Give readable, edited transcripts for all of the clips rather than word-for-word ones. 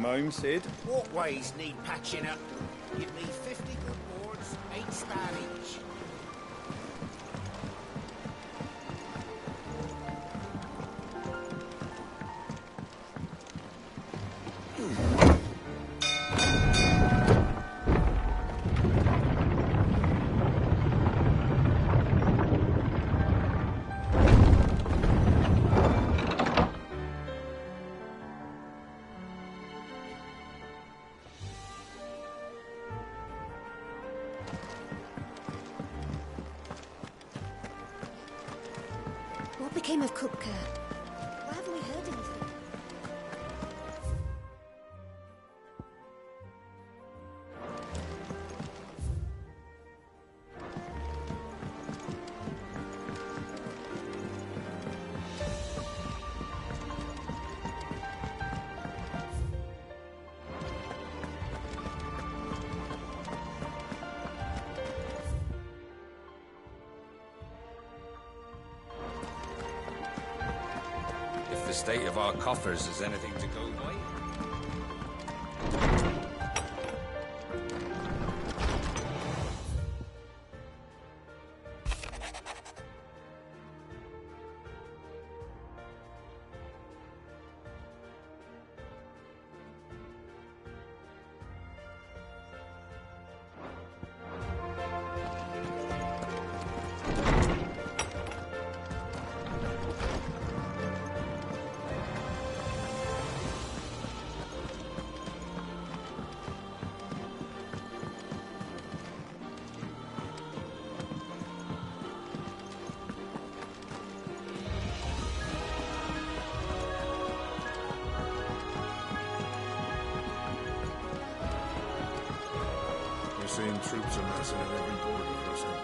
Welcome home, Sid. Walkways need patching up. Give me 50 good boards, 8 span each. What became of Kupka? Why haven't we heard anything? The state of our coffers is anything to go by. Seeing troops amassing at every border crossing.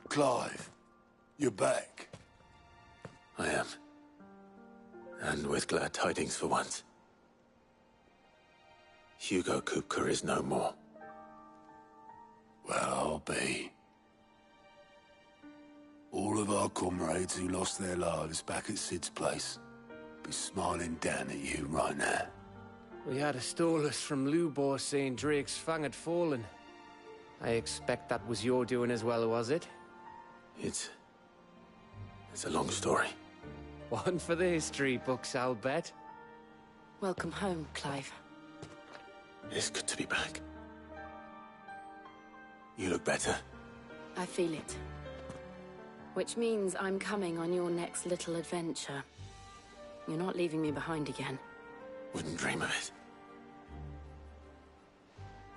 Clive, you're back. I am. And with glad tidings for once. Hugo Kupka is no more. Well, I'll be. All of our comrades who lost their lives back at Sid's place be smiling down at you right now. We had a stolus from Lubor saying Drake's fang had fallen. I expect that was your doing as well, was it? It's a long story. One for the history books, I'll bet. Welcome home, Clive. It's good to be back. You look better. I feel it. Which means I'm coming on your next little adventure. You're not leaving me behind again. Wouldn't dream of it.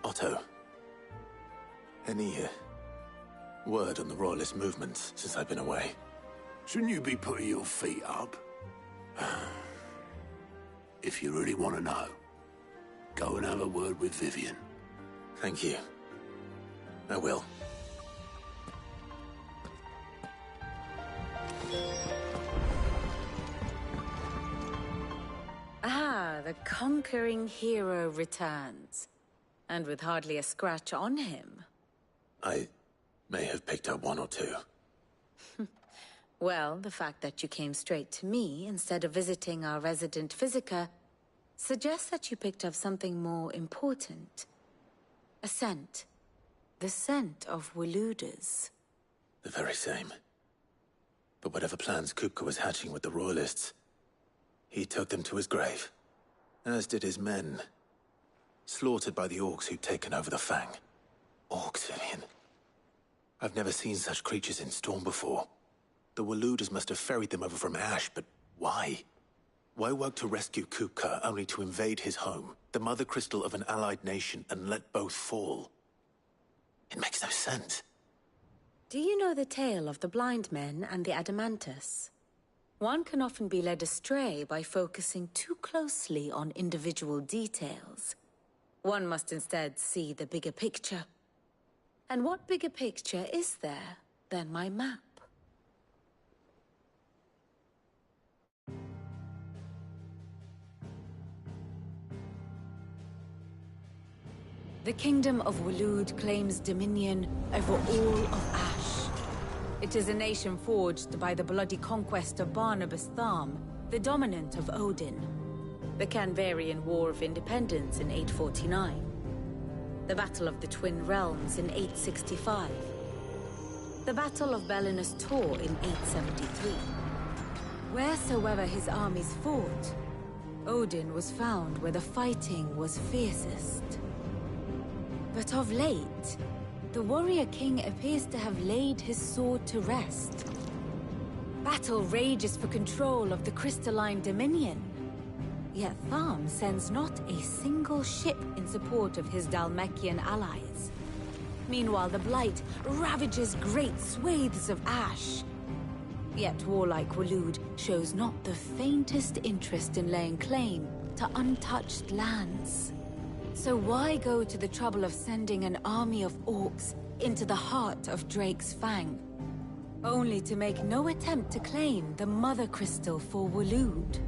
Otto. Any word on the Royalist movements since I've been away? Shouldn't you be putting your feet up? If you really want to know, go and have a word with Vivian. Thank you. I will. Ah, the conquering hero returns. And with hardly a scratch on him. I may have picked up one or two. Well, the fact that you came straight to me instead of visiting our resident physiker suggests that you picked up something more important. A scent. The scent of Waludas. The very same. But whatever plans Kupka was hatching with the Royalists, he took them to his grave. As did his men. Slaughtered by the orcs who'd taken over the Fang. Orcs, Vivian. I've never seen such creatures in Storm before. The Waludas must have ferried them over from Ash, but why? Why work to rescue Kupka only to invade his home, the mother crystal of an allied nation, and let both fall? It makes no sense. Do you know the tale of the blind men and the Adamantus? One can often be led astray by focusing too closely on individual details. One must instead see the bigger picture. And what bigger picture is there than my map? The Kingdom of Waloed claims dominion over all of Ash. It is a nation forged by the bloody conquest of Barnabas Tharm, the dominant of Odin. The Canvarian War of Independence in 849. The Battle of the Twin Realms in 865. The Battle of Belinus Tor in 873. Wheresoever his armies fought, Odin was found where the fighting was fiercest. But of late, the warrior king appears to have laid his sword to rest. Battle rages for control of the crystalline dominion. Yet Tharm sends not a single ship in support of his Dhalmekian allies. Meanwhile, the Blight ravages great swathes of ash. Yet warlike Waloed shows not the faintest interest in laying claim to untouched lands. So why go to the trouble of sending an army of orcs into the heart of Drake's Fang, only to make no attempt to claim the Mother Crystal for Waloed?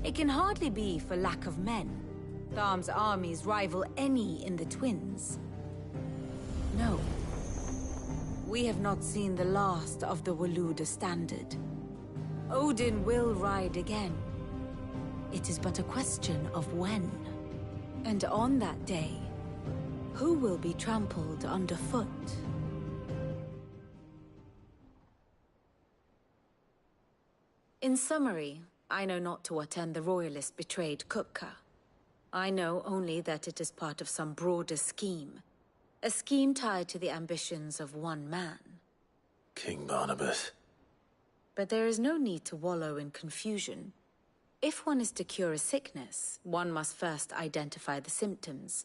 It can hardly be for lack of men. Tharm's armies rival any in the Twins. No. We have not seen the last of the Waloed Standard. Odin will ride again. It is but a question of when. And on that day, who will be trampled underfoot? In summary, I know not to what end the Royalists betrayed Kupka. I know only that it is part of some broader scheme. A scheme tied to the ambitions of one man. King Barnabas. But there is no need to wallow in confusion. If one is to cure a sickness, one must first identify the symptoms.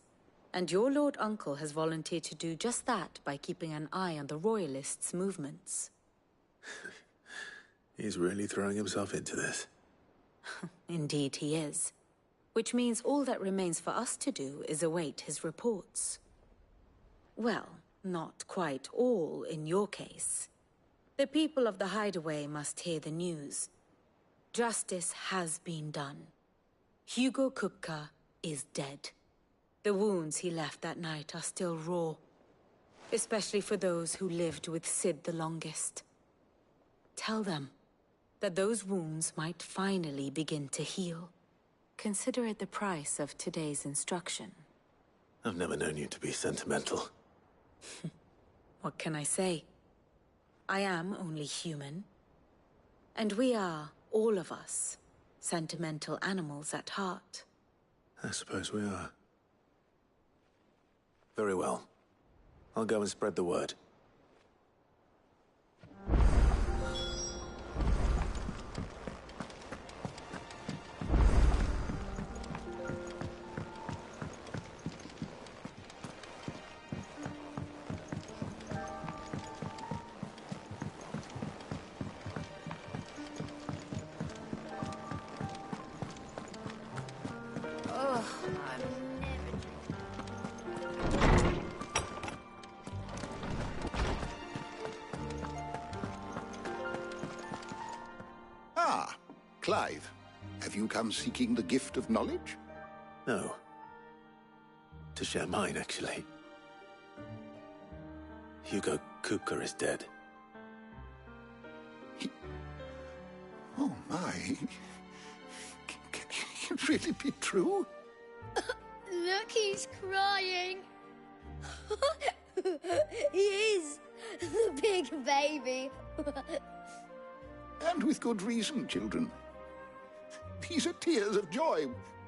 And your Lord Uncle has volunteered to do just that by keeping an eye on the Royalists' movements. He's really throwing himself into this. Indeed he is. Which means all that remains for us to do is await his reports. Well, not quite all in your case. The people of the Hideaway must hear the news. Justice has been done. Hugo Kupka is dead. The wounds he left that night are still raw, especially for those who lived with Sid the longest. Tell them that those wounds might finally begin to heal. Consider it the price of today's instruction. I've never known you to be sentimental. What can I say? I am only human. And we are, all of us, sentimental animals at heart. I suppose we are. Very well. I'll go and spread the word. Clive, have you come seeking the gift of knowledge? No. To share mine, actually. Hugo Kupka is dead. Oh my. Can it really be true? Look, he's crying. He is. The big baby. And with good reason, children. These are tears of joy.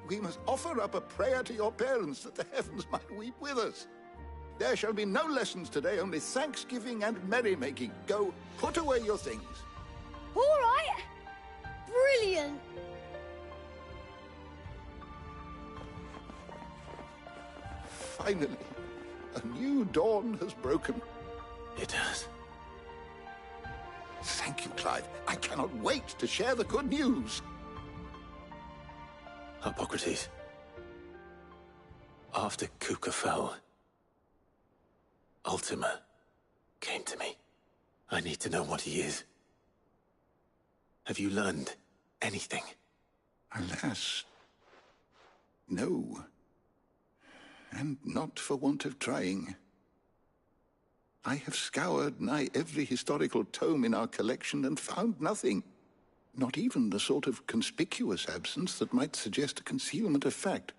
We must offer up a prayer to your parents that the heavens might weep with us. There shall be no lessons today, only thanksgiving and merrymaking. Go, put away your things. All right. Brilliant. Finally, a new dawn has broken. It has. Thank you, Clive. I cannot wait to share the good news. Hippocrates. After Kupka fell, Ultima came to me. I need to know what he is. Have you learned anything? Alas, no. And not for want of trying. I have scoured nigh every historical tome in our collection and found nothing. Not even the sort of conspicuous absence that might suggest a concealment of fact.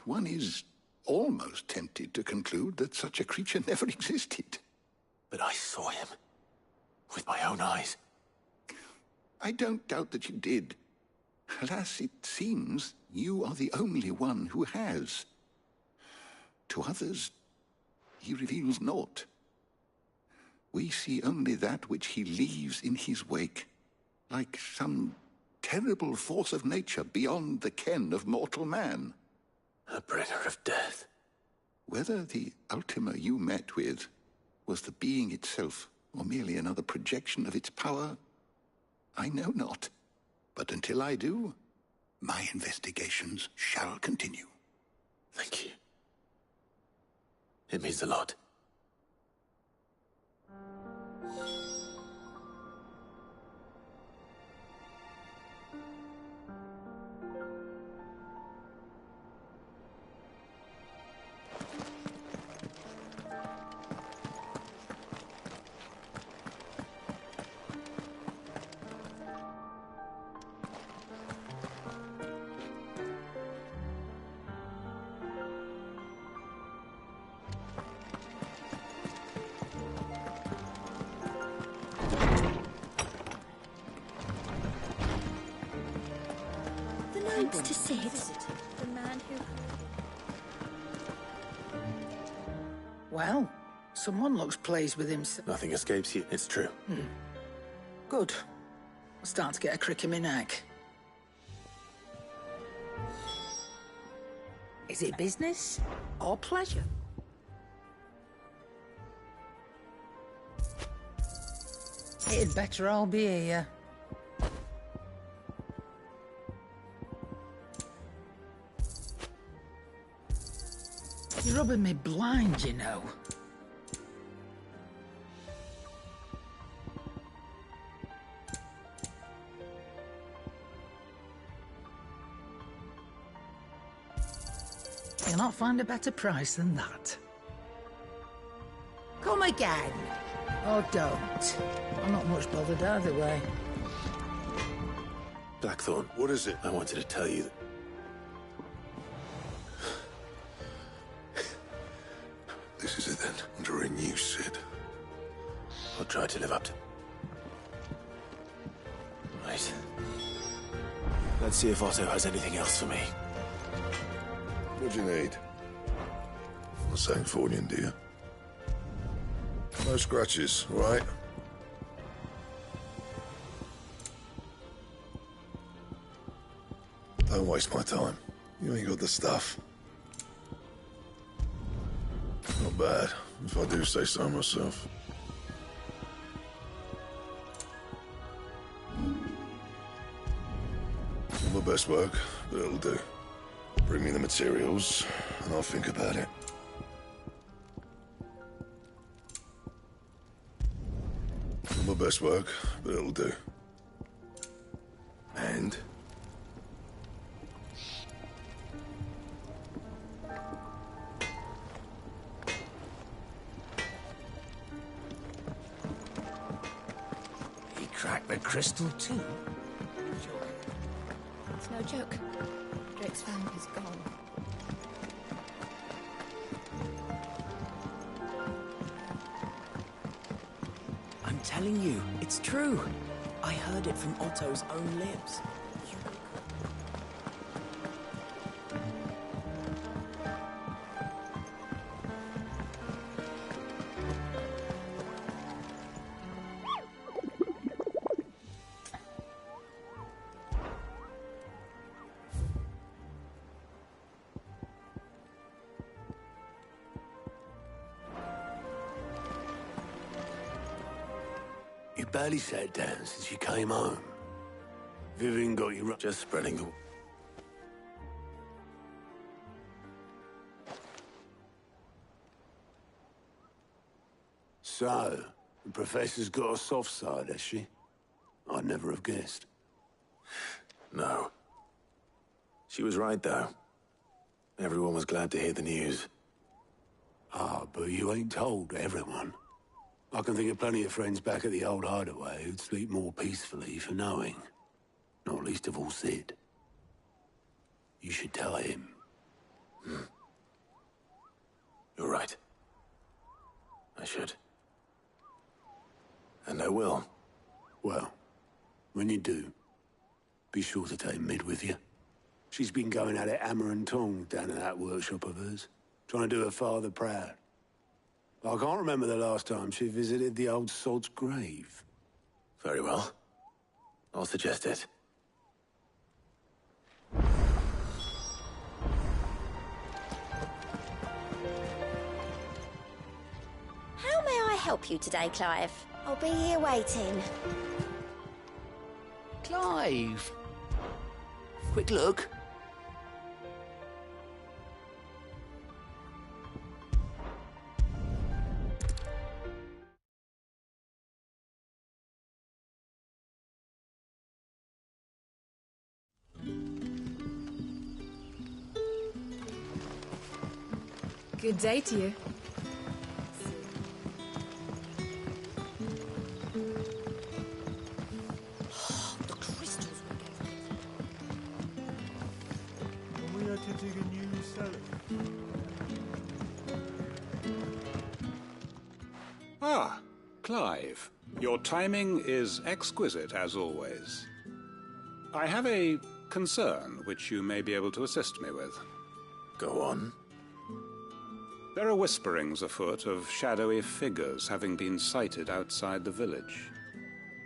One is almost tempted to conclude that such a creature never existed. But I saw him. With my own eyes. I don't doubt that you did. Alas, it seems you are the only one who has. To others, he reveals naught. We see only that which he leaves in his wake, like some terrible force of nature beyond the ken of mortal man. A bringer of death. Whether the Ultima you met with was the being itself, or merely another projection of its power, I know not. But until I do, my investigations shall continue. Thank you. It means a lot. To Sid, the man who... Well, someone looks pleased with himself. Nothing escapes you, it's true. Good. I'm starting to get a crick in my neck. Is it business or pleasure? It'd better all be here. You're rubbing me blind, you know. You'll not find a better price than that. Come again. Or don't. I'm not much bothered either way. Blackthorn. What is it? I wanted to tell you that... This is it then, under a new Sid. I'll try to live up to... Right. Let's see if Otto has anything else for me. What do you need? Not saying Fordian, do you? No scratches, all right? Don't waste my time. You ain't got the stuff. Not bad, if I do say so myself. Not my best work, but it'll do. Bring me the materials, and I'll think about it. Not my best work, but it'll do. And? He cracked the crystal too. It's no joke. Drake's family is gone. I'm telling you, it's true. I heard it from Otto's own lips. You barely sat down since you came home. Vivian got you right. Just spreading the... So, the Professor's got a soft side, has she? I'd never have guessed. No. She was right, though. Everyone was glad to hear the news. Ah, but you ain't told everyone. I can think of plenty of friends back at the old hideaway who'd sleep more peacefully for knowing. Not least of all Sid. You should tell him. You're right. I should. And I will. Well, when you do, be sure to take Mid with you. She's been going at it hammer and tong down in that workshop of hers, trying to do her father proud. But I can't remember the last time she visited the old sod's grave. Very well. I'll suggest it. How may I help you today, Clive? I'll be here waiting. Clive! Quick look. Good day to you. The crystals will get Are we had to dig a new cellar? Ah, Clive. Your timing is exquisite, as always. I have a concern which you may be able to assist me with. Go on. There are whisperings afoot of shadowy figures having been sighted outside the village.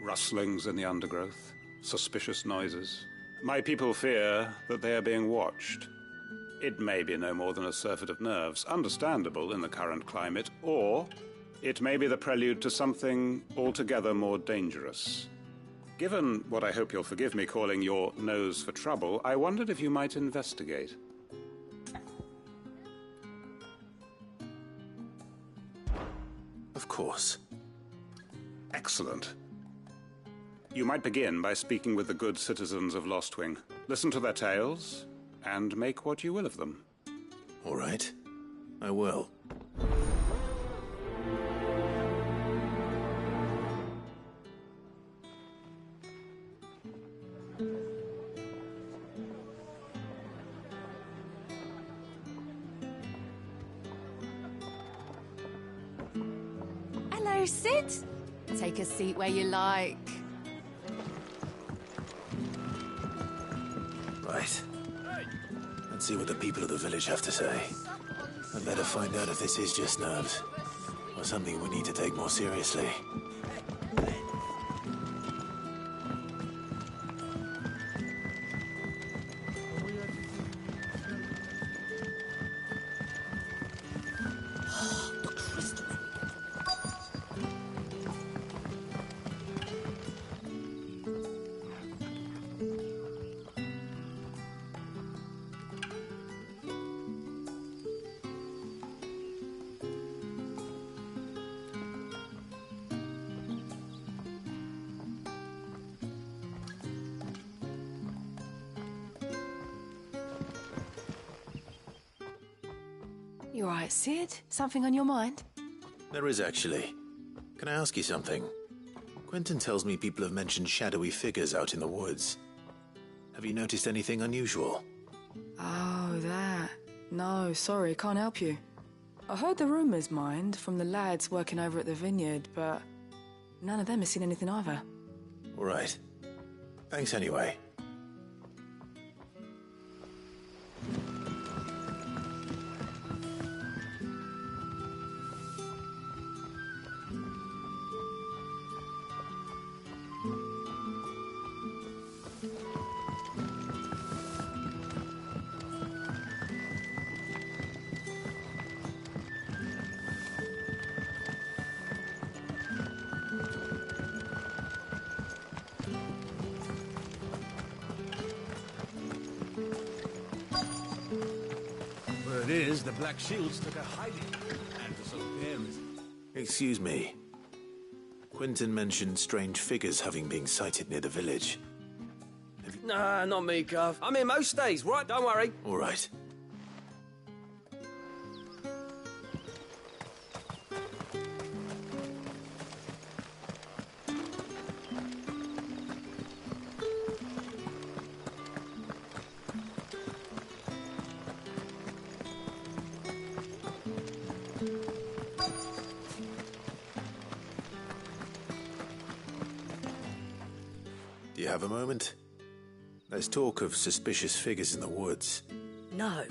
Rustlings in the undergrowth, suspicious noises. My people fear that they are being watched. It may be no more than a surfeit of nerves, understandable in the current climate, or it may be the prelude to something altogether more dangerous. Given what I hope you'll forgive me calling your nose for trouble, I wondered if you might investigate. Of course. Excellent. You might begin by speaking with the good citizens of Lostwing. Listen to their tales, and make what you will of them. All right. I will. Hello, Sid. Take a seat where you like. Right. Let's see what the people of the village have to say. I'd better find out if this is just nerves, or something we need to take more seriously. You all right, Sid? Something on your mind? There is actually. Can I ask you something? Quentin tells me people have mentioned shadowy figures out in the woods. Have you noticed anything unusual? Oh, that. No, sorry, can't help you. I heard the rumours, mind, from the lads working over at the vineyard, but none of them has seen anything either. All right. Thanks anyway. Word is, the Black Shields took a hiding. And for some parents. Excuse me. Quentin mentioned strange figures having been sighted near the village. Nah, not me, Gov. I'm here most days, right? Don't worry. All right. have a moment? There's talk of suspicious figures in the woods. No,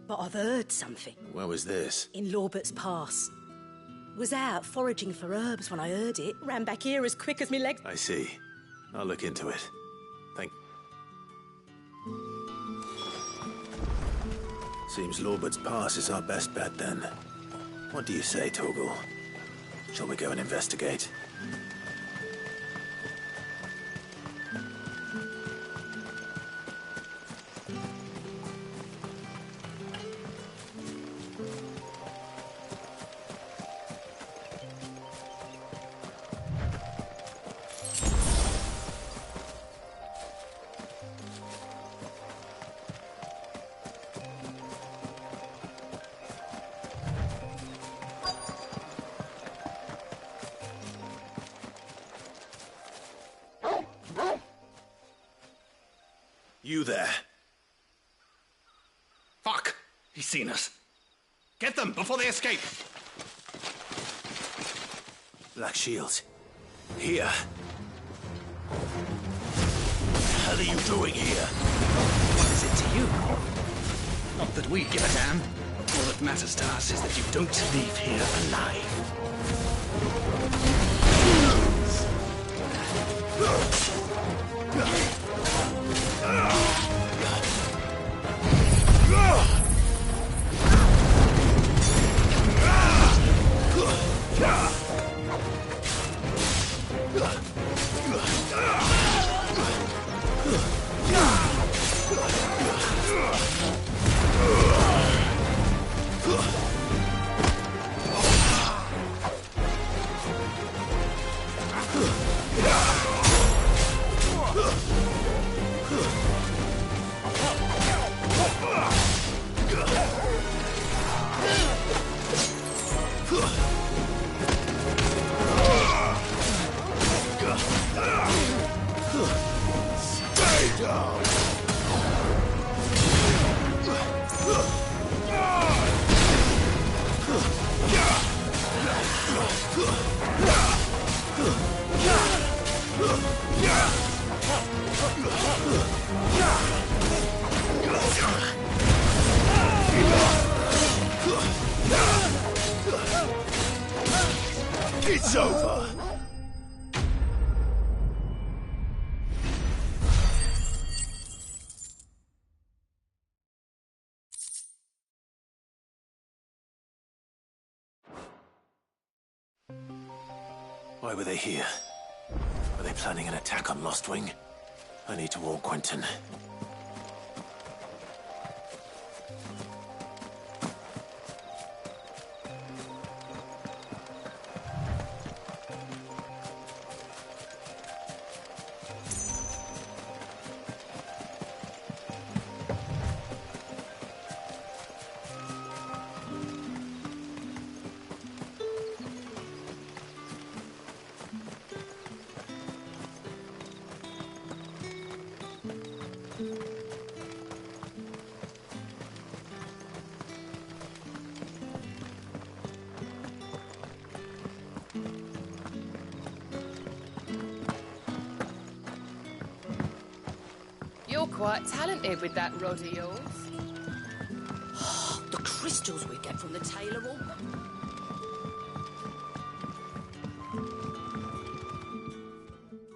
but I've heard something. Where was this? In Lorbert's Pass. Was out foraging for herbs when I heard it. Ran back here as quick as me legs. I see. I'll look into it. Thank... Seems Lorbert's Pass is our best bet, then. What do you say, Torgal? Shall we go and investigate? You there. Fuck! He's seen us. Get them before they escape! Black Shields. Here. What the hell are you doing here? What is it to you? Not that we give a damn. All that matters to us is that you don't leave here alive. It's over. Why were they here? Are they planning an attack on Lostwing? I need to warn Quentin. You're quite talented with that rod of yours. The crystals we get from the tail are all...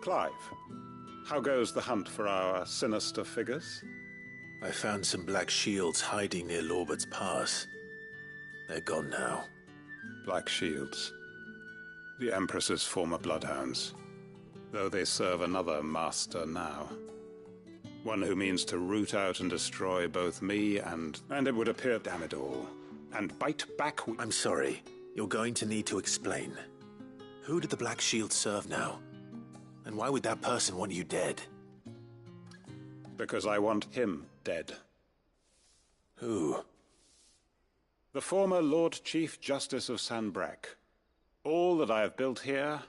Clive, how goes the hunt for our sinister figures? I found some black shields hiding near Lorbert's Pass. They're gone now. Black Shields. The Empress's former bloodhounds. Though they serve another master now. One who means to root out and destroy both me and it would appear, damn it all, and bite back. I'm sorry. You're going to need to explain. Who did the Black Shield serve now? And why would that person want you dead? Because I want him dead. Who? The former Lord Chief Justice of Sanbreque. All that I have built here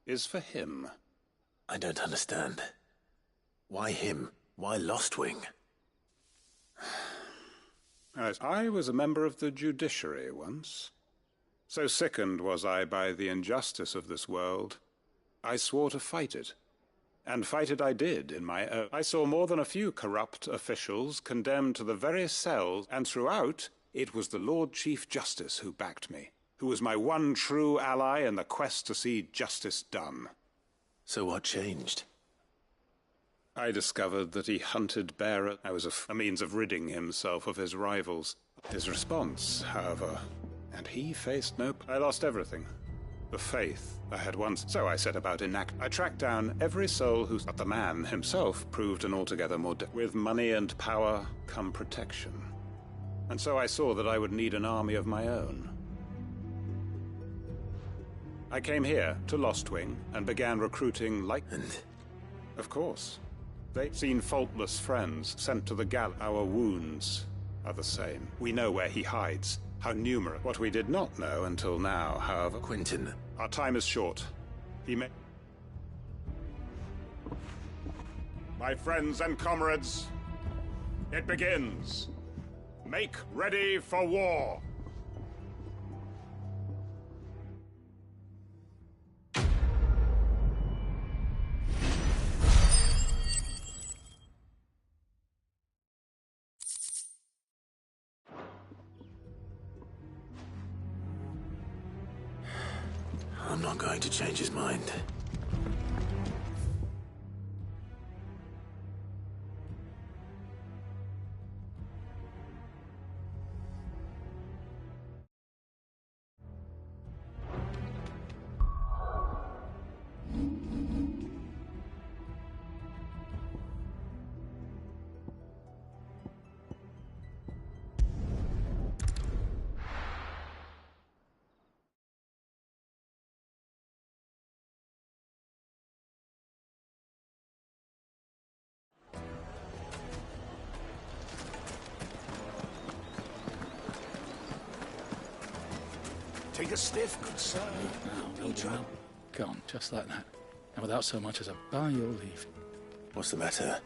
is for him. I don't understand. Why him? Why Lostwing? I was a member of the judiciary once. So sickened was I by the injustice of this world, I swore to fight it, And fight it I did in my own. I saw more than a few corrupt officials condemned to the very cells, and throughout, it was the Lord Chief Justice who backed me, who was my one true ally in the quest to see justice done. So what changed? I discovered that he hunted bearers. I was a means of ridding himself of his rivals. His response, however, and he faced no... I lost everything. The faith I had once, so I set about I tracked down every soul who's... But the man himself proved an altogether more... With money and power come protection. And so I saw that I would need an army of my own. I came here to Lostwing and began recruiting like... And? Of course. They've seen faultless friends sent to the Our wounds are the same. We know where he hides. How numerous. What we did not know until now, however... Quentin. Our time is short. He may... My friends and comrades, it begins. Make ready for war. I'm not going to change his mind. Take a stiff, good sir. No trouble. Gone, just like that. And without so much as a by your leave. What's the matter?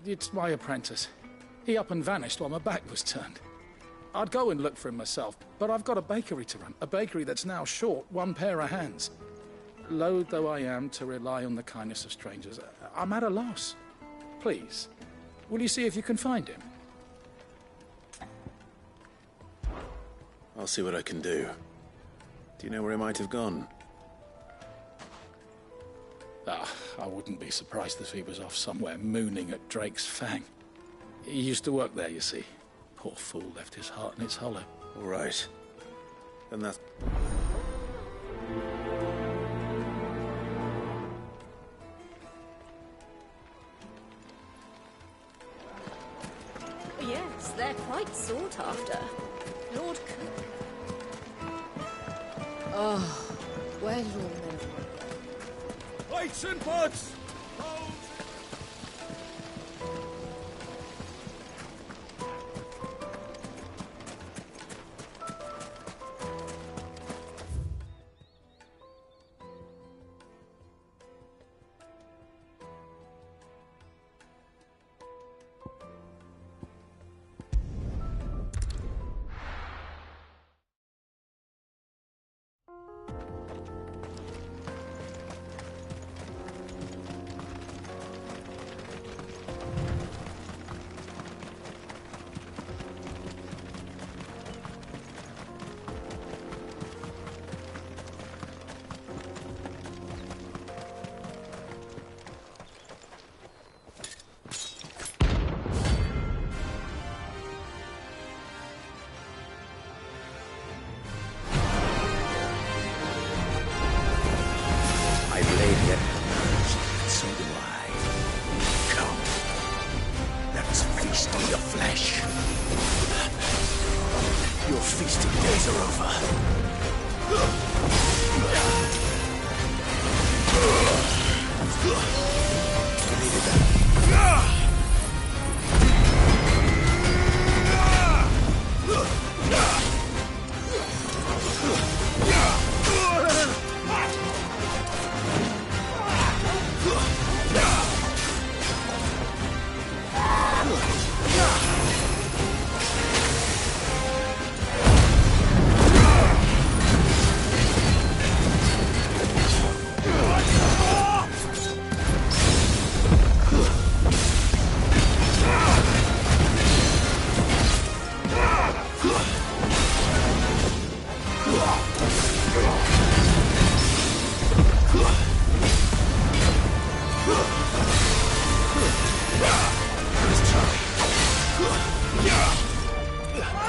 It's my apprentice. He up and vanished while my back was turned. I'd go and look for him myself, but I've got a bakery to run. A bakery that's now short one pair of hands. Loath though I am to rely on the kindness of strangers, I'm at a loss. Please, will you see if you can find him? I'll see what I can do. Do you know where he might have gone? I wouldn't be surprised if he was off somewhere mooning at Drake's Fang. He used to work there, you see. Poor fool left his heart in its hollow. All right. Then that's... Yes, they're quite sought after. Lord Cook. Oh, well, you'll never. Lights and pods!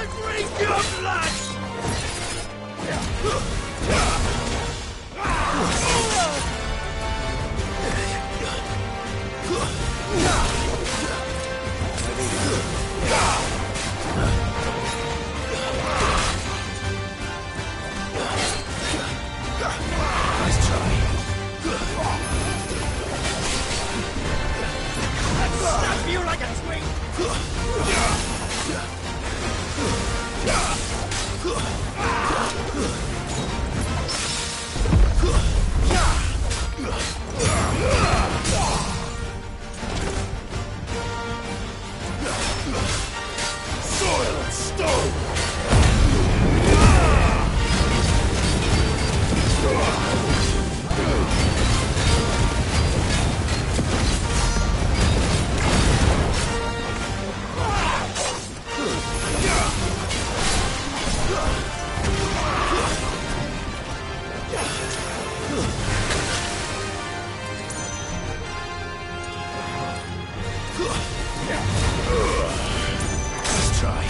drink your blood! Nice try. Snap you like a twig! Soil and stone! Let's try.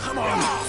Come on!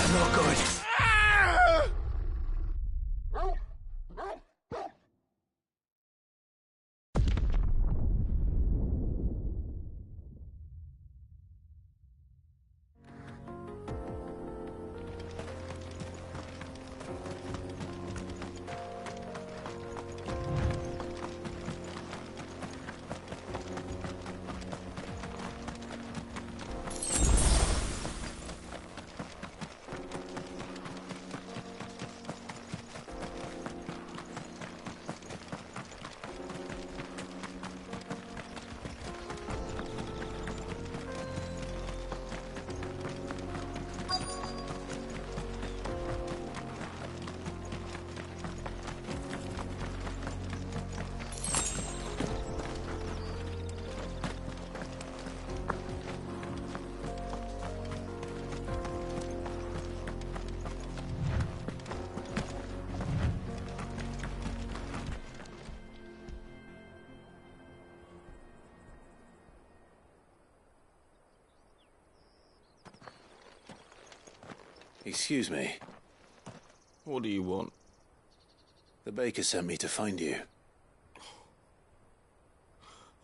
Not good. Excuse me. What do you want? The baker sent me to find you.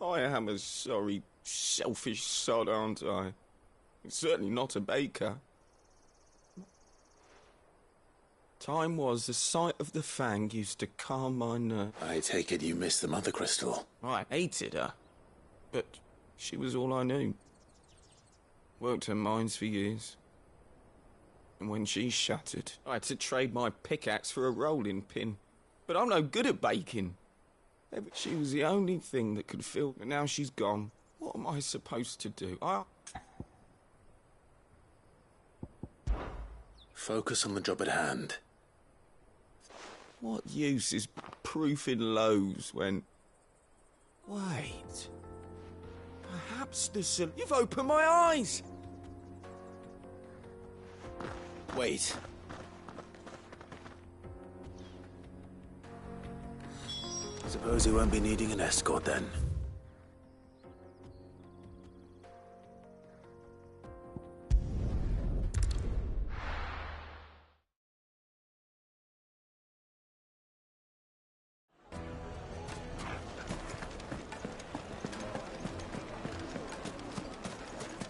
I am a sorry, selfish sod, aren't I? Certainly not a baker. Time was the sight of the Fang used to calm my nerves. I take it you missed the Mother Crystal. I hated her, but she was all I knew. Worked her mines for years. And when she shattered, I had to trade my pickaxe for a rolling pin. But I'm no good at baking. She was the only thing that could fill... But now she's gone. What am I supposed to do? Focus on the job at hand. What use is proofing loaves when... Wait. Perhaps the... You've opened my eyes! Wait. Suppose he won't be needing an escort then.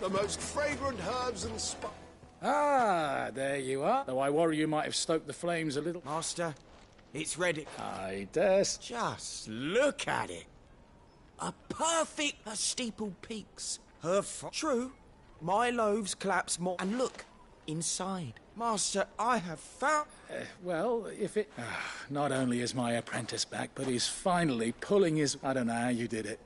The most fragrant herbs and spices. Ah, there you are. Though I worry you might have stoked the flames a little. Master, it's ready. I dare. Just look at it. A perfect... Her steeple peaks. True, my loaves collapse more. And look, inside. Master, I have found... Well, if it... not only is my apprentice back, but he's finally pulling his... I don't know how you did it.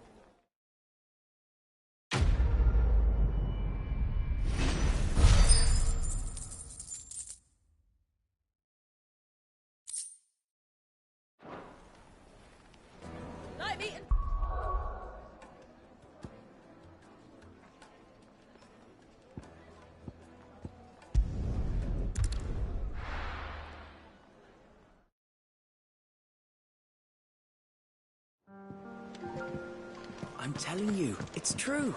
I'm telling you, it's true.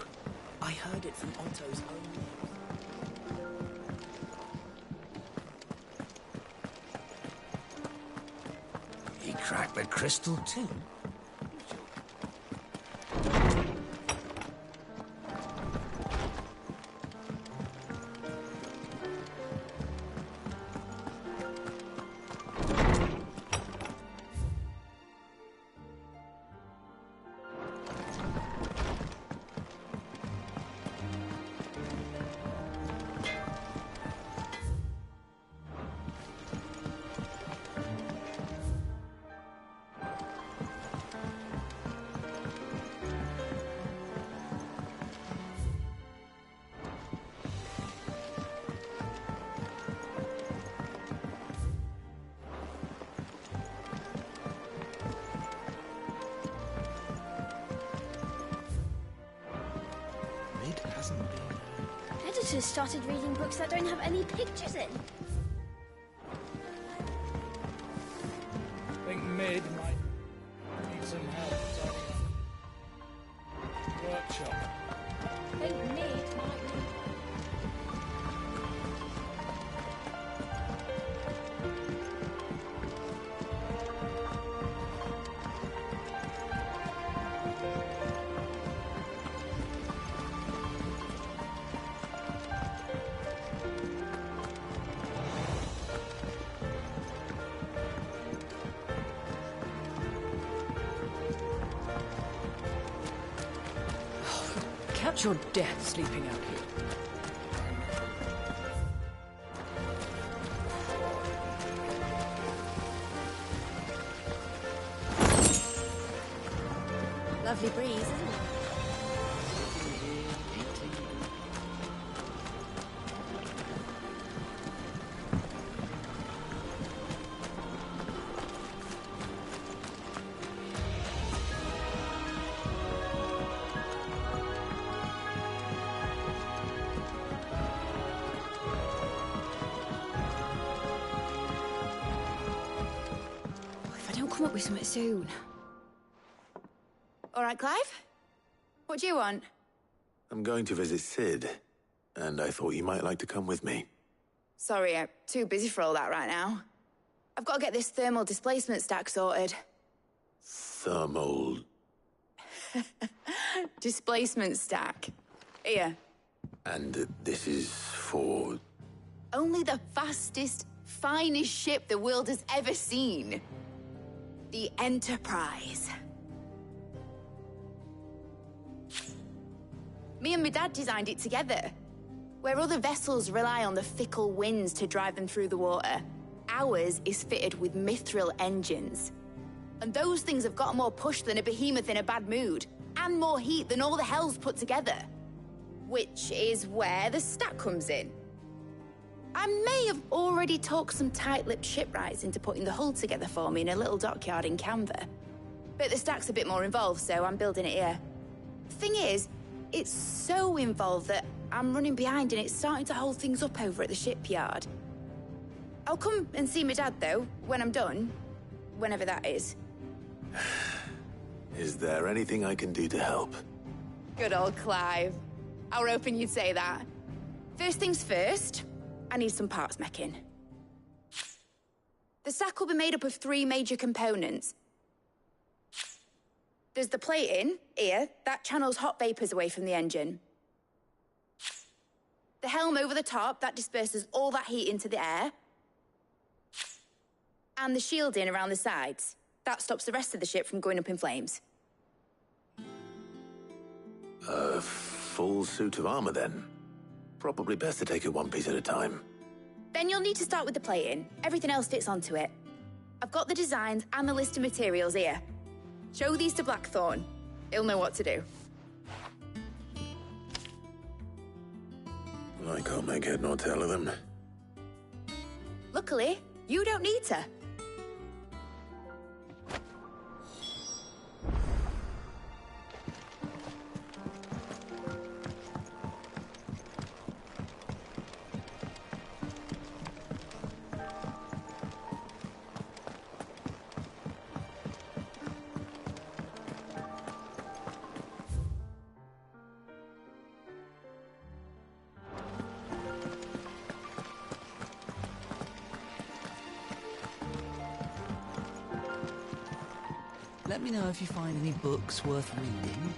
I heard it from Otto's own lips. He cracked the crystal too. should have started reading books that don't have any pictures in. I think Mid might need some help tidying up. Workshop. I think Mid might need... Catch your death sleeping out here. Lovely breeze, isn't it? Come up with something soon. All right, Clive? What do you want? I'm going to visit Sid, and I thought you might like to come with me. Sorry, I'm too busy for all that right now. I've got to get this thermal displacement stack sorted. Thermal... Displacement stack. Here. And this is for... Only the fastest, finest ship the world has ever seen. The Enterprise. Me and my dad designed it together. Where other vessels rely on the fickle winds to drive them through the water, ours is fitted with mithril engines. And those things have got more push than a behemoth in a bad mood, and more heat than all the hells put together. Which is where the stack comes in. I may have already talked some tight-lipped shipwrights into putting the hull together for me in a little dockyard in Canva. But the stack's a bit more involved, so I'm building it here. The thing is, it's so involved that I'm running behind and it's starting to hold things up over at the shipyard. I'll come and see my dad, though, when I'm done. Whenever that is. Is there anything I can do to help? Good old Clive. I were hoping you'd say that. First things first, I need some parts meching. The stack will be made up of 3 major components. There's the plating, here, that channels hot vapors away from the engine. The helm over the top, that disperses all that heat into the air. And the shielding around the sides. That stops the rest of the ship from going up in flames. A full suit of armor, then? Probably best to take it one piece at a time. Then you'll need to start with the plating. Everything else fits onto it. I've got the designs and the list of materials here. Show these to Blackthorn. He'll know what to do. I can't make head nor tail of them. Luckily, you don't need to. Let me know if you find any books worth reading.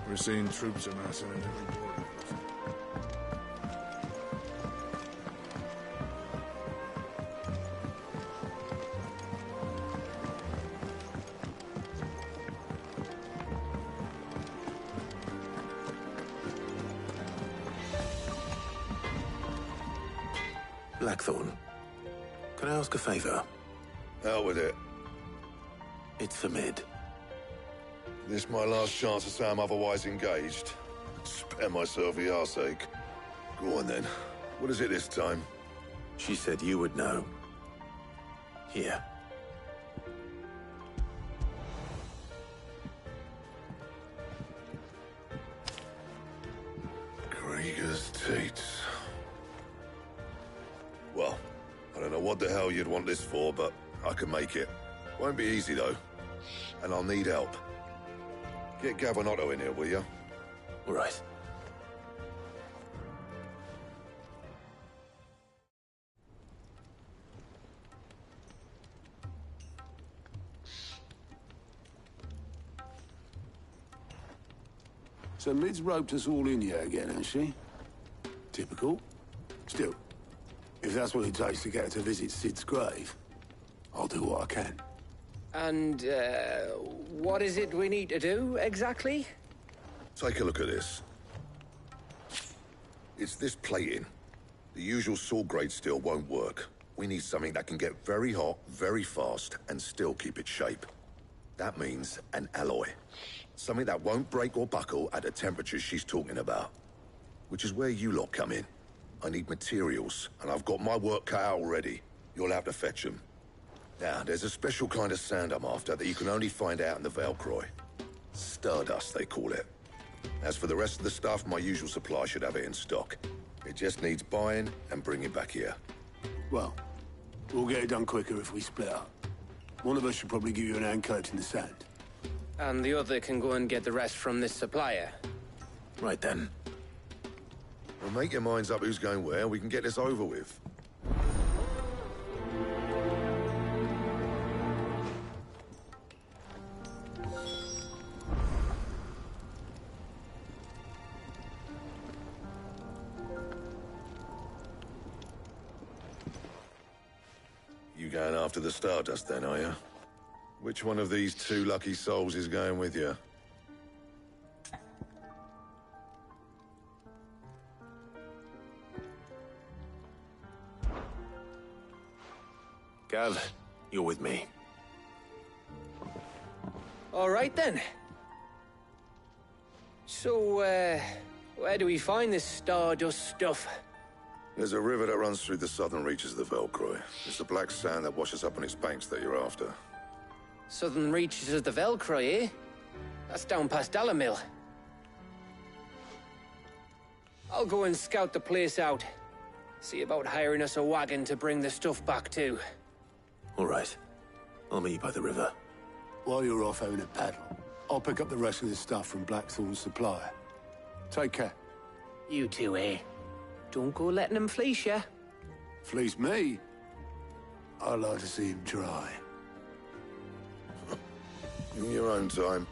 We're seeing troops amassing at every border. Blackthorn, can I ask a favor? Hell with it. It's for Mid. This my last chance to say I'm otherwise engaged. Spare myself the arseache. Go on then. What is it this time? She said you would know. Here. Krieger's Teats. Well, I don't know what the hell you'd want this for, but I can make it. Won't be easy, though. And I'll need help. Get Gav and Otto in here, will you? All right. So Mid's roped us all in here again, has she? Typical. Still, if that's what it takes to get her to visit Sid's grave, I'll do what I can. And, what is it we need to do, exactly? Take a look at this. It's this plating. The usual sword grade steel won't work. We need something that can get very hot, very fast, and still keep its shape. That means an alloy. Something that won't break or buckle at the temperatures she's talking about. Which is where you lot come in. I need materials, and I've got my work cut out already. You'll have to fetch them. Now, there's a special kind of sand I'm after that you can only find out in the Velcroy. Stardust, they call it. As for the rest of the stuff, my usual supply should have it in stock. It just needs buying and bringing back here. Well, we'll get it done quicker if we split up. One of us should probably give you an hand coat in the sand. And the other can go and get the rest from this supplier. Right then. Well, make your minds up who's going where, and we can get this over with. You going after the Stardust then, are you? Which one of these two lucky souls is going with you? Gav, you're with me. All right, then. So, where do we find this Stardust stuff? There's a river that runs through the southern reaches of the Velcroy. It's the black sand that washes up on its banks that you're after. Southern reaches of the Velcroy, eh? That's down past Dalamil. I'll go and scout the place out. See about hiring us a wagon to bring the stuff back to. All right. I'll meet you by the river. While you're off having a paddle, I'll pick up the rest of the stuff from Blackthorn's supplier. Take care. You two, eh? Don't go letting him fleece ya. Fleece me? I'd like to see him try. In your own time.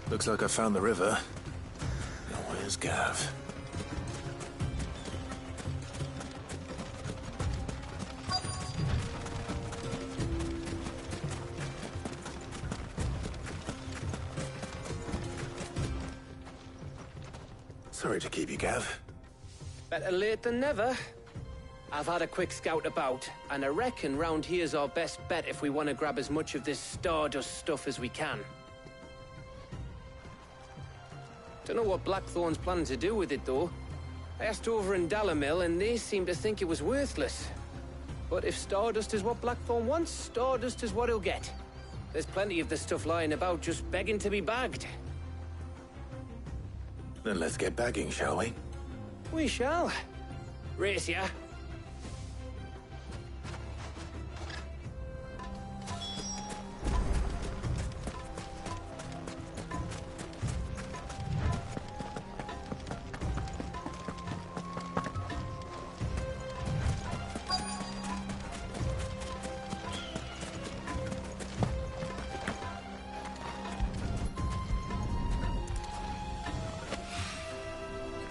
Looks like I found the river. Now where's Gav? Sorry to keep you, Gav. Better late than never. I've had a quick scout about, and I reckon round here's our best bet if we want to grab as much of this Stardust stuff as we can. Don't know what Blackthorn's planning to do with it, though. I asked over in Dalamil, and they seem to think it was worthless. But if Stardust is what Blackthorn wants, Stardust is what he'll get. There's plenty of this stuff lying about just begging to be bagged. Then let's get bagging, shall we? We shall. Race ya.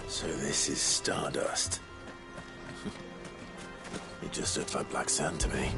So this is Stardust. He just looked like black sand to me.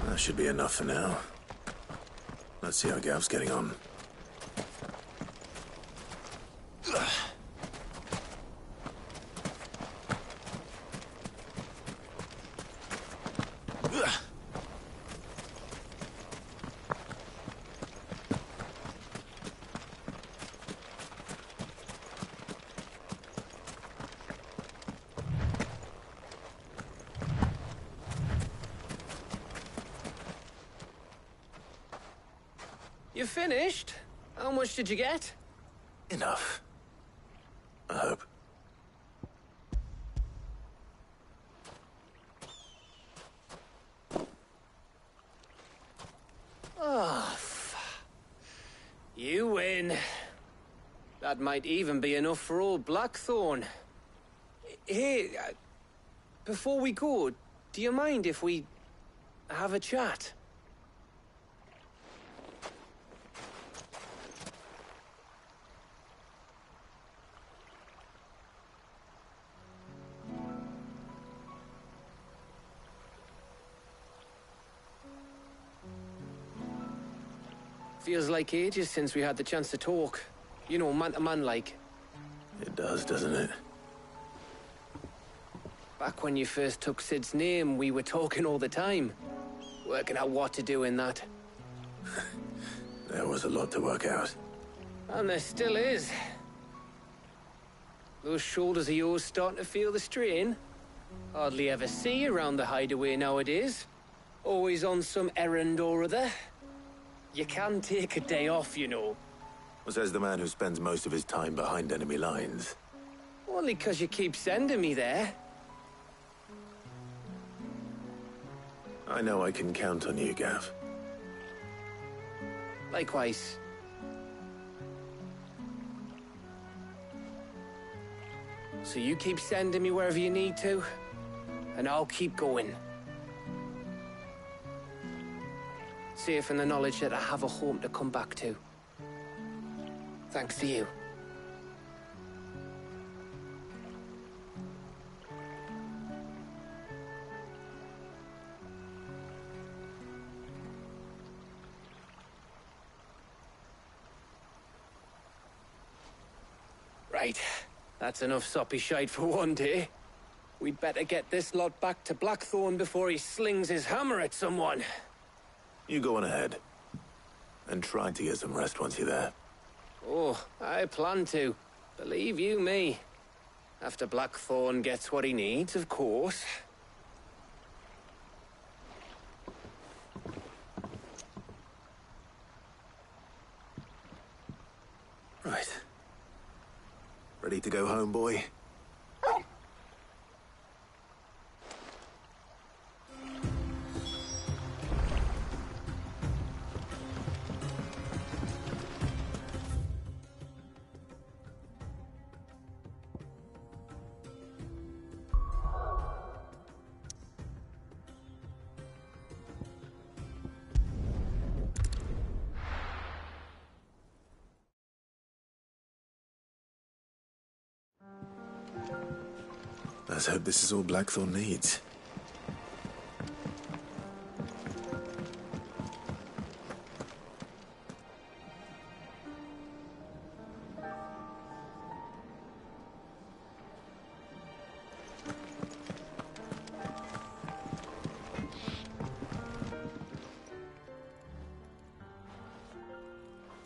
That should be enough for now. Let's see how Gav's getting on. You finished? How much did you get? Enough. I hope. Oh, you win. That might even be enough for old Blackthorn. Hey, before we go, do you mind if we have a chat? Feels like ages since we had the chance to talk. You know, man to man like. It does, doesn't it? Back when you first took Sid's name, we were talking all the time. Working out what to do in that. There was a lot to work out. And there still is. Those shoulders of yours starting to feel the strain. Hardly ever see you around the hideaway nowadays. Always on some errand or other. You can take a day off, you know. Says the man who spends most of his time behind enemy lines. Only 'cause you keep sending me there. I know I can count on you, Gav. Likewise. So you keep sending me wherever you need to, and I'll keep going. Safe in the knowledge that I have a home to come back to. Thanks to you. Right. That's enough soppy shite for one day. We'd better get this lot back to Blackthorn before he slings his hammer at someone. You go on ahead. And try to get some rest once you're there. Oh, I plan to. Believe you me. After Blackthorn gets what he needs, of course. Right. Ready to go home, boy? Let's hope this is all Blackthorn needs.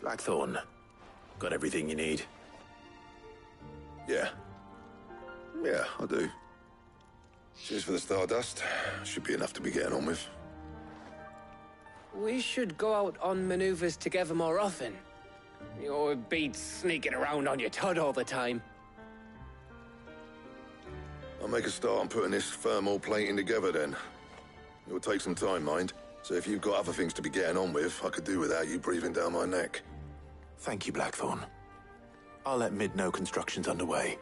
Blackthorn, got everything you need? Yeah. Yeah, I do. Cheers for the stardust. Should be enough to be getting on with. We should go out on maneuvers together more often. You're beat sneaking around on your tud all the time. I'll make a start on putting this thermal plating together then. It will take some time, mind. So if you've got other things to be getting on with, I could do without you breathing down my neck. Thank you, Blackthorn. I'll let Mid know construction's underway.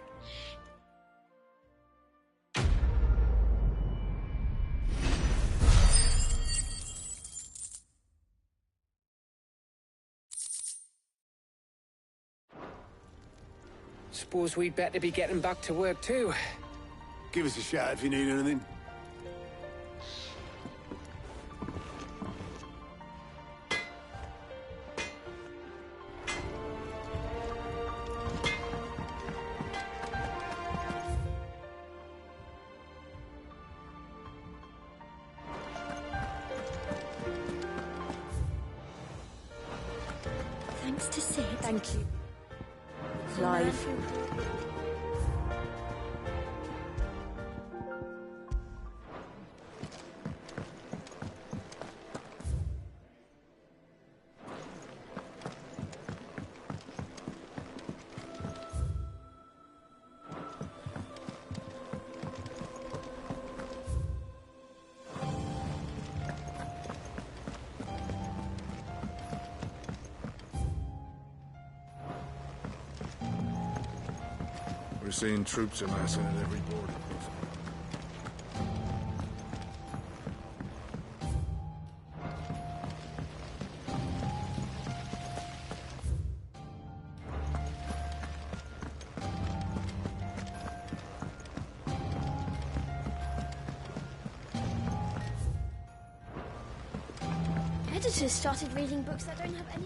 Suppose we'd better be getting back to work too. Give us a shout if you need anything. Thanks to Sid. Thank you. Clive. We're seeing troops amassing at every border. Editors started reading books that don't have any...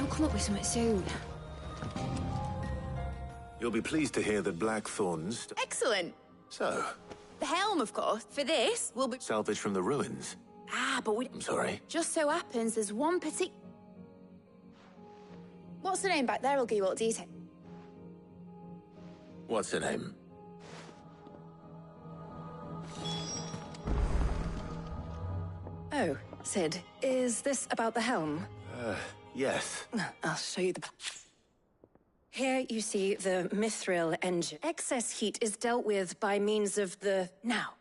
Come up with something soon. You'll be pleased to hear that Blackthorn's... Excellent. So, The helm, of course. For this, will be... salvage from the ruins. But we... I'm sorry. Just so happens there's one particular... What's the name back there? I'll give you all the detail. What's her name? Oh, Sid, is this about the helm? Yes. I'll show you the... Here you see the mithril engine. Excess heat is dealt with by means of the... Now,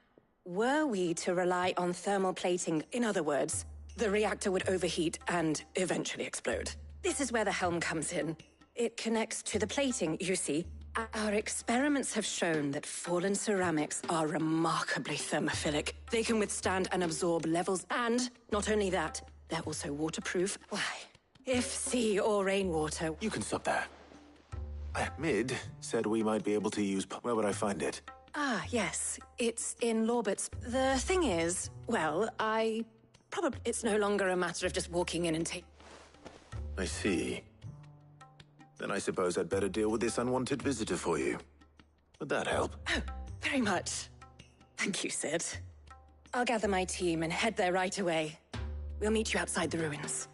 were we to rely on thermal plating, in other words, the reactor would overheat and eventually explode. This is where the helm comes in. It connects to the plating, you see, Our experiments have shown that fallen ceramics are remarkably thermophilic. They can withstand and absorb levels, and not only that, they're also waterproof. Why? If sea or rainwater... You can stop there. Mid said we might be able to use... Where would I find it? Ah, yes. It's in Lorbert's. The thing is, well, it's no longer a matter of just walking in and taking... I see. Then I suppose I'd better deal with this unwanted visitor for you. Would that help? Oh, very much. Thank you, Sid. I'll gather my team and head there right away. We'll meet you outside the ruins.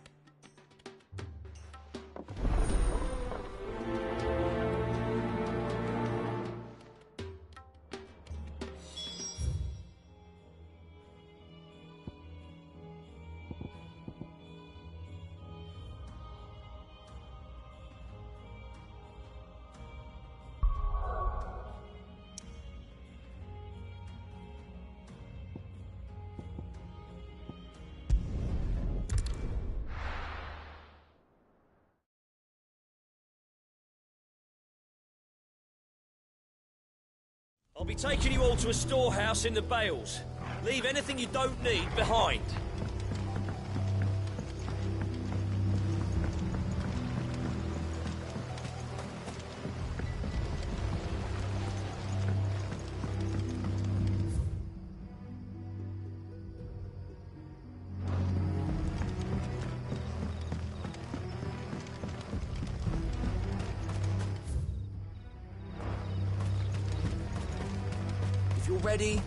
I'll be taking you all to a storehouse in the Bales. Leave anything you don't need behind. If you're ready...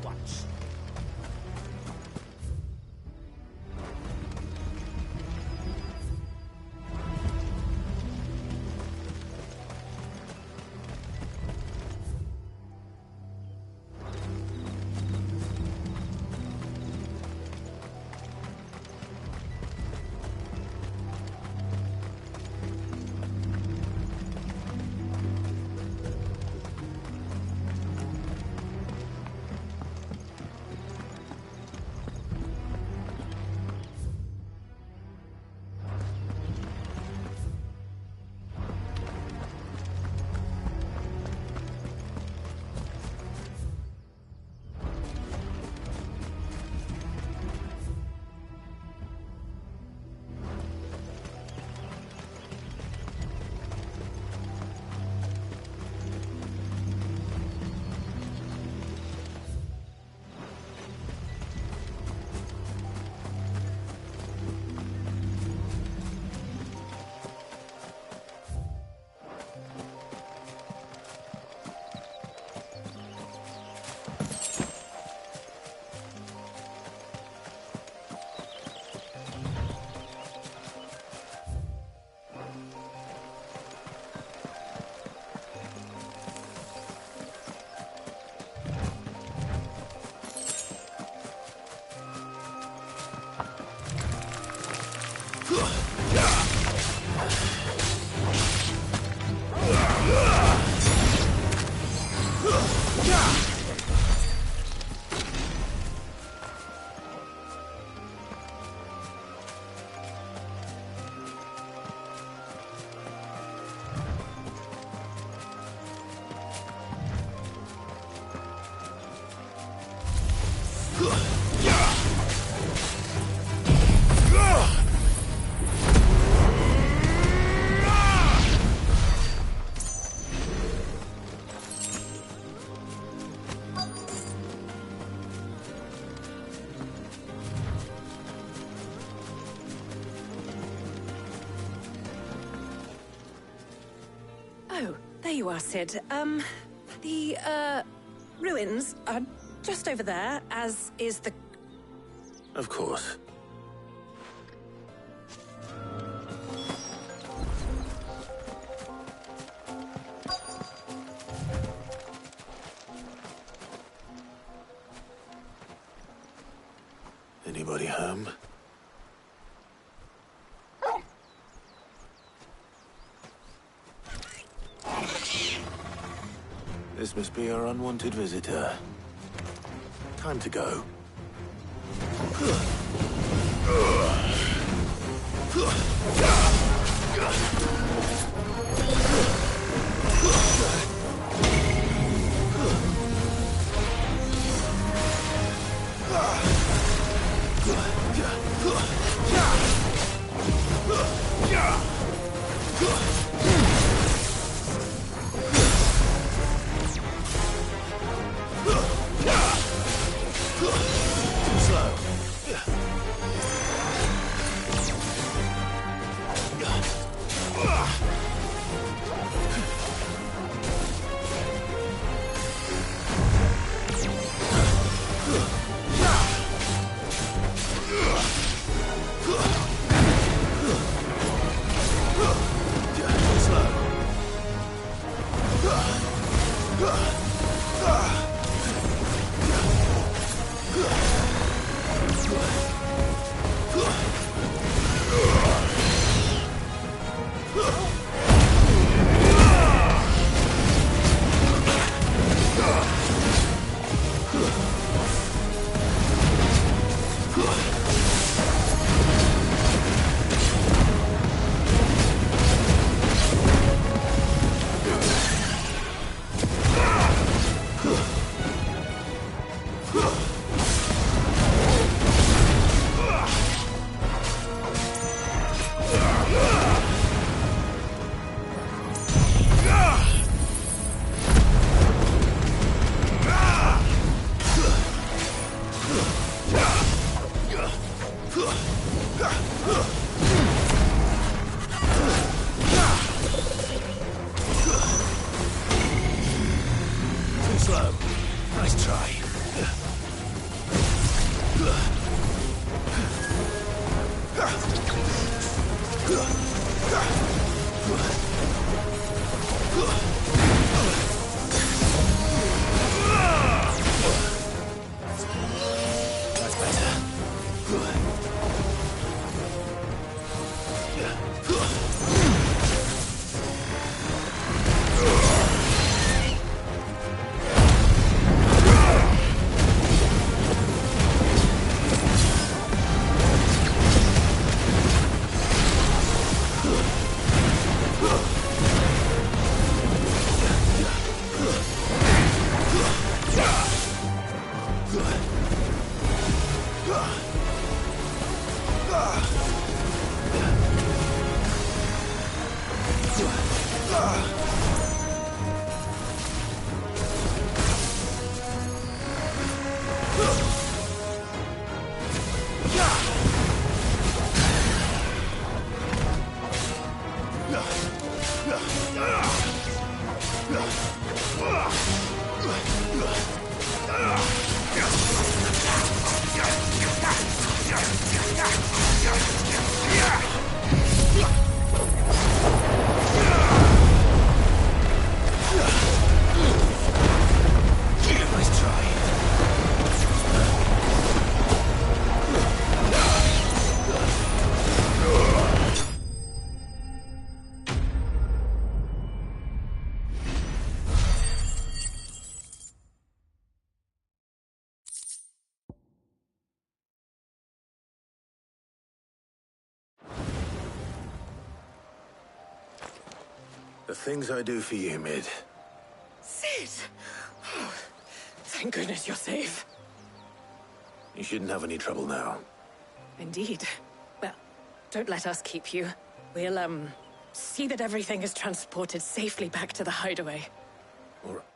Watch. Oh, there you are, Sid. The ruins are just over there, as is the... Of course. Anybody home? This must be our unwanted visitor. Time to go. Nice try. The things I do for you, Mid. Sid! Oh, thank goodness you're safe. You shouldn't have any trouble now. Indeed. Well, don't let us keep you. We'll, see that everything is transported safely back to the hideaway. All right.